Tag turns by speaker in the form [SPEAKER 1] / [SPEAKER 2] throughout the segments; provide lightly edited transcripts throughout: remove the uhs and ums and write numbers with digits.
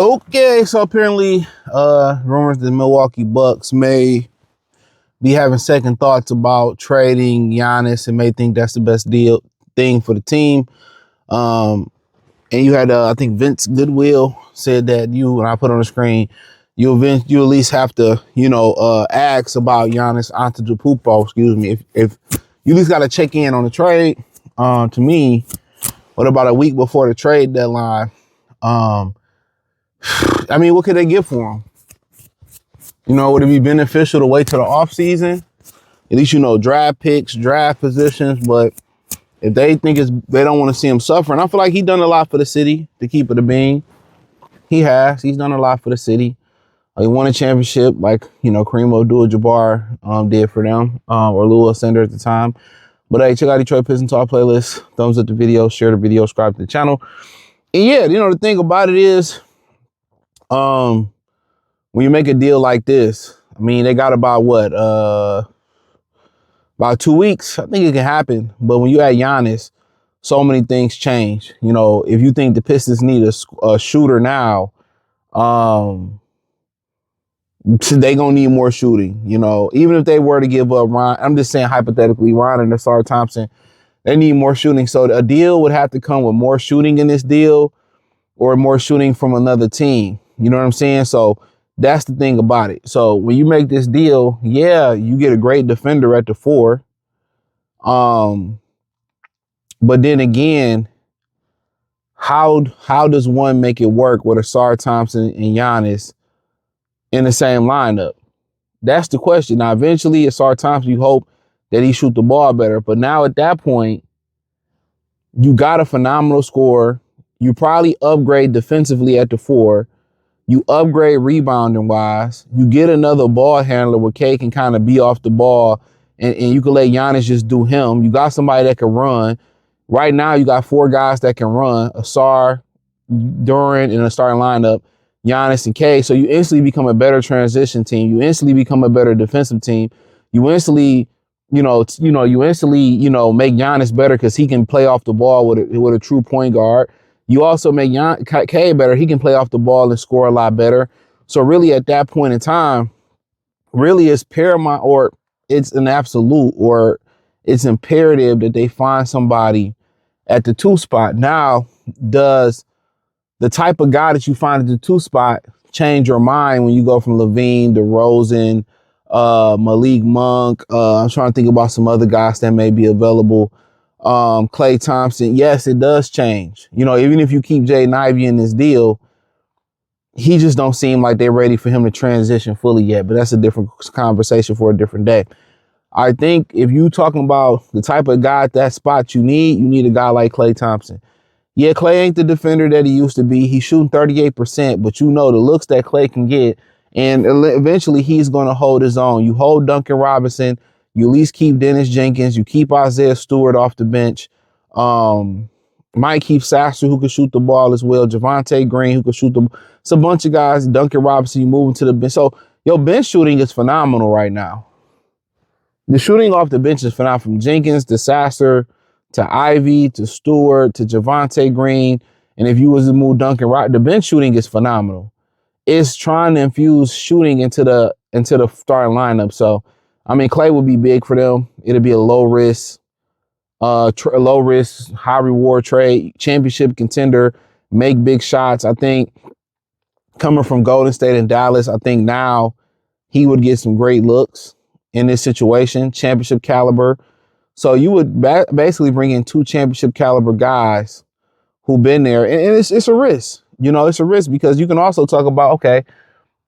[SPEAKER 1] Okay, so apparently, rumors the Milwaukee Bucks may be having second thoughts about trading Giannis and may think that's the best thing for the team. And you had, I think Vince Goodwill said that and I put on the screen, you at least have to, ask about Giannis Antetokounmpo, if you at least got to check in on the trade. To me, what about a week before the trade deadline? I mean, what could they get for him? Would it be beneficial to wait till the offseason? At least, draft picks, draft positions. But if they think they don't want to see him suffer, and I feel like he's done a lot for the city to keep it a bean. He's done a lot for the city. He won a championship like, Kareem Abdul-Jabbar did for them, or Lou Alcindor at the time. But hey, check out Detroit Pistons Talk playlist. Thumbs up the video, share the video, subscribe to the channel. And yeah, the thing about it is, when you make a deal like this, I mean, they got about 2 weeks. I think it can happen. But when you add Giannis, so many things change. If you think the Pistons need a shooter now, they gonna need more shooting. Even if they were to give up Ron, I'm just saying hypothetically, Ron and Ausar Thompson, they need more shooting. So a deal would have to come with more shooting in this deal, or more shooting from another team. You know what I'm saying? So that's the thing about it. So when you make this deal, yeah, you get a great defender at the 4. But then again, how does one make it work with Ausar Thompson and Giannis in the same lineup? That's the question. Now, eventually, Ausar Thompson, you hope that he shoot the ball better. But now at that point, you got a phenomenal scorer. You probably upgrade defensively at the 4. You upgrade rebounding wise. You get another ball handler where K can kind of be off the ball and you can let Giannis just do him. You got somebody that can run. Right now, you got 4 guys that can run. Ausar, Duran in a starting lineup, Giannis and K. So you instantly become a better transition team. You instantly become a better defensive team. You instantly, make Giannis better because he can play off the ball with a true point guard. You also make K better. He can play off the ball and score a lot better. So really at that point in time, really it's paramount, or it's an absolute, or it's imperative that they find somebody at the 2 spot. Now, does the type of guy that you find at the 2 spot change your mind when you go from Levine, DeRozan, Malik Monk? I'm trying to think about some other guys that may be available. Klay Thompson. Yes, it does change. Even if you keep Jaden Ivey in this deal, he just don't seem like they're ready for him to transition fully yet. But that's a different conversation for a different day. I think if you talking about the type of guy at that spot you need a guy like Klay Thompson. Yeah, Klay ain't the defender that he used to be. He's shooting 38%, but the looks that Klay can get, and eventually he's going to hold his own. You hold Duncan Robinson. You at least keep Dennis Jenkins. You keep Isaiah Stewart off the bench. Might keep Sasser, who can shoot the ball as well. Javonte Green, who can shoot the. It's a bunch of guys. Duncan Robinson, you moving to the bench. So your bench shooting is phenomenal right now. The shooting off the bench is phenomenal, from Jenkins to Sasser to Ivy to Stewart to Javonte Green. And if you was to move Duncan, the bench shooting is phenomenal. It's trying to infuse shooting into the starting lineup. So, I mean, Klay would be big for them. It'll be a low risk, high reward trade, championship contender, make big shots. I think coming from Golden State and Dallas, I think now he would get some great looks in this situation, championship caliber. So you would basically bring in 2 championship caliber guys who've been there. And it's a risk. It's a risk because you can also talk about, okay,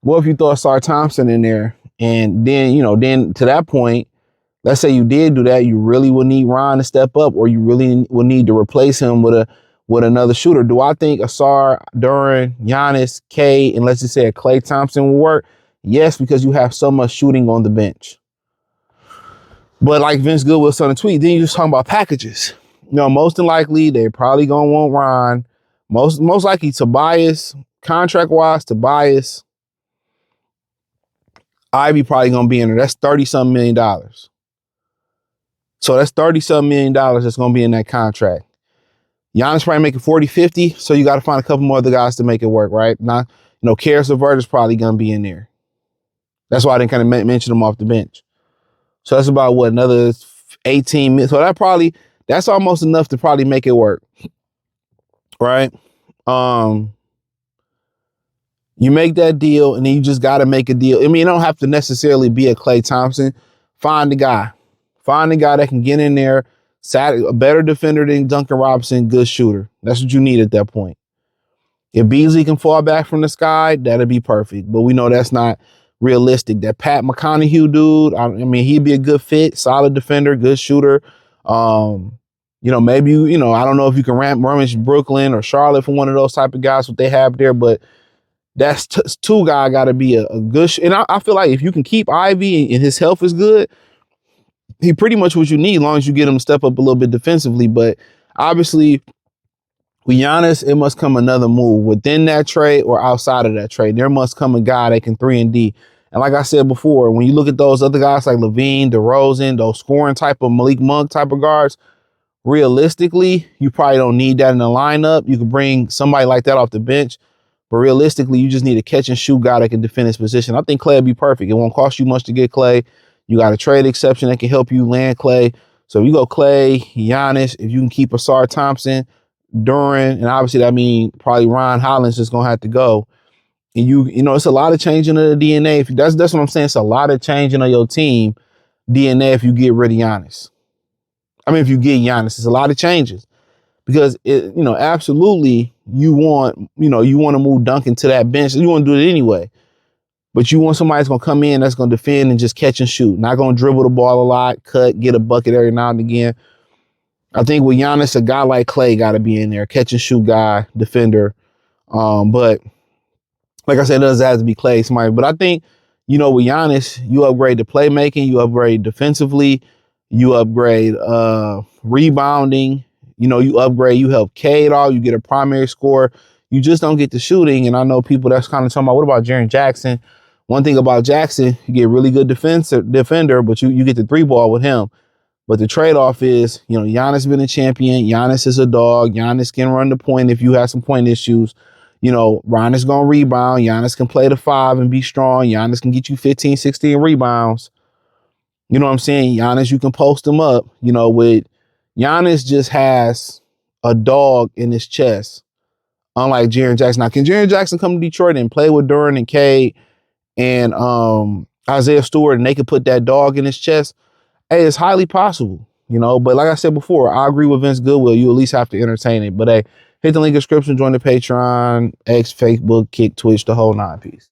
[SPEAKER 1] what if you throw Ausar Thompson in there? And then, then to that point, let's say you did do that, you really would need Ron to step up, or you really would need to replace him with another shooter. Do I think Ausar, Duran, Giannis, K, and let's just say a Klay Thompson will work? Yes, because you have so much shooting on the bench. But like Vince Goodwill said on the tweet, then you're just talking about packages. Most than likely, they're probably going to want Ron. Most likely Tobias, contract-wise, Tobias, Ivy probably going to be in there. That's $30-something million. So that's $30-something million that's going to be in that contract. Giannis probably making 40, 50, so you got to find a couple more other guys to make it work, right? Now, You know, Karis LeVert is probably going to be in there. That's why I didn't kind of mention him off the bench. So that's about what, another 18 minutes. So that's almost enough to probably make it work. Right? You make that deal, and then you just got to make a deal. I mean, you don't have to necessarily be a Klay Thompson. Find the guy. Find the guy that can get in there, a better defender than Duncan Robinson, good shooter. That's what you need at that point. If Beasley can fall back from the sky, that'd be perfect. But we know that's not realistic. That Pat McConaughey dude, I mean, he'd be a good fit, solid defender, good shooter. You know, maybe, you know, I don't know if you can rummage Brooklyn or Charlotte for one of those type of guys, what they have there, but that's two guy got to be a good. And I feel like if you can keep Ivy and his health is good, he pretty much what you need as long as you get him to step up a little bit defensively. But obviously, with Giannis, it must come another move within that trade or outside of that trade. There must come a guy that can 3-and-D. And like I said before, when you look at those other guys like Levine, DeRozan, those scoring type of Malik Monk type of guards, realistically, you probably don't need that in the lineup. You can bring somebody like that off the bench. But realistically, you just need a catch and shoot guy that can defend his position. I think Klay would be perfect. It won't cost you much to get Klay. You got a trade exception that can help you land Klay. So if you go Klay, Giannis, if you can keep Asar Thompson, Duran, and obviously that means probably Ron Hollins is gonna have to go. And you know, it's a lot of changing of the DNA. If that's what I'm saying. It's a lot of changing of your team DNA if you get rid of Giannis. I mean, if you get Giannis, it's a lot of changes. Because you know, absolutely, you want to move Duncan to that bench. You want to do it anyway, but you want somebody that's gonna come in that's gonna defend and just catch and shoot, not gonna dribble the ball a lot, cut, get a bucket every now and again. I think with Giannis, a guy like Klay got to be in there, catch and shoot guy, defender. But like I said, it doesn't have to be Klay, somebody. But I think, you know, with Giannis, you upgrade the playmaking, you upgrade defensively, you upgrade rebounding. You know, you help Cade all, you get a primary scorer. You just don't get the shooting. And I know people that's kind of talking about, what about Jaren Jackson? One thing about Jackson, you get really good defender, but you get the 3-ball with him. But the trade-off is, you know, Giannis been a champion. Giannis is a dog. Giannis can run the point if you have some point issues. You know, Ron is going to rebound. Giannis can play the 5 and be strong. Giannis can get you 15, 16 rebounds. You know what I'm saying? Giannis, you can post him up. You know, with Giannis just has a dog in his chest, unlike Jaren Jackson. Now, can Jaren Jackson come to Detroit and play with Duran and Cade and Isaiah Stewart, and they could put that dog in his chest? Hey, it's highly possible, you know. But like I said before, I agree with Vince Goodwill. You at least have to entertain it. But hey, hit the link in the description, join the Patreon, X, Facebook, Kick, Twitch, the whole 9 piece.